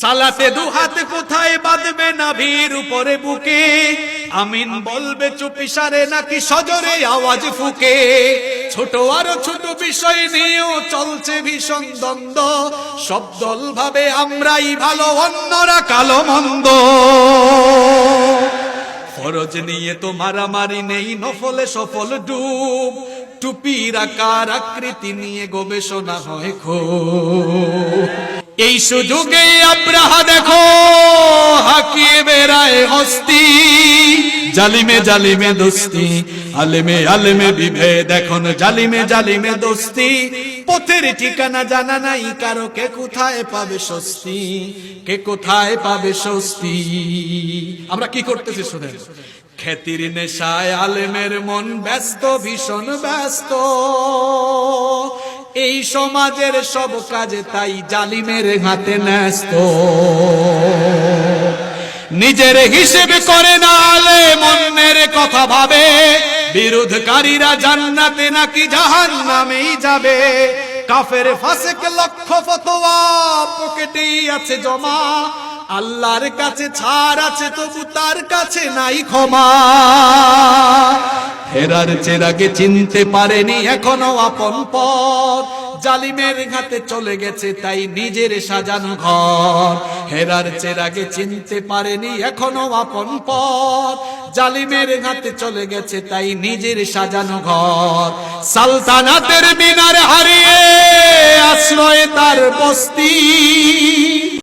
সালাতে দুহাত কোথায় বাঁধবে নাভির উপরে বুকে, আমিন বলবে চুপিসারে নাকি সজরে আওয়াজ ফুকে। ছোট আরো ছোট বিষয় নিয়েও চলছে ভীষণ দ্বন্দ্ব, সব দল ভাবে আমরাই ভালো অন্যরা কালো মন্দ। ফরজ নিয়ে তো মারামারি নেই, নফলে সফল ডুব, টুপির আকার আকৃতি নিয়ে গবেষণা হয় খুব। এই সুযোগে আব্রাহা দেখো হাকিয়ে বেড়ায় হস্তি, জালিমে জালিমে দোস্তি, আলেমে আলেমে বিভেদ, এখন জালিমে জালিমে দোস্তি। পথের ঠিকানা জানা নাই কারো, কে কোথায় পাবে স্বস্তি, কে কোথায় পাবে স্বস্তি। আমরা কি করতেছি শুনেন, খ্যাতির নেশায় আলেমের মন ব্যস্ত, ভীষণ ব্যস্ত। এই সমাজের সব কাজে তাই জালিমের হাতে ন্যস্ত। নিজের হিসেব করে না আলেম, অন্যের কথা ভাবে, বিরোধকারীরা জান্নাতে নাকি জাহান্নামেই যাবে। কাফের ফাসিক লক্ষ ফতোয়া পকেটেই আছে জমা, আল্লাহর কাছে ছাড় আছে তবু তার কাছে নাই ক্ষমা। হেরার চেরাগে চিনতে পারেনি এখনো আপন পথ, জালিমের হাতে চলে গেছে তাই নিজের সাজানো ঘর। হেরার চেরাগে চিনতে পারেনি এখনো আপন পথ, জালিমের হাতে চলে গেছে তাই নিজের সাজানো ঘর। সালতানাতের মিনার হারিয়ে আশ্রয় তার বস্তি,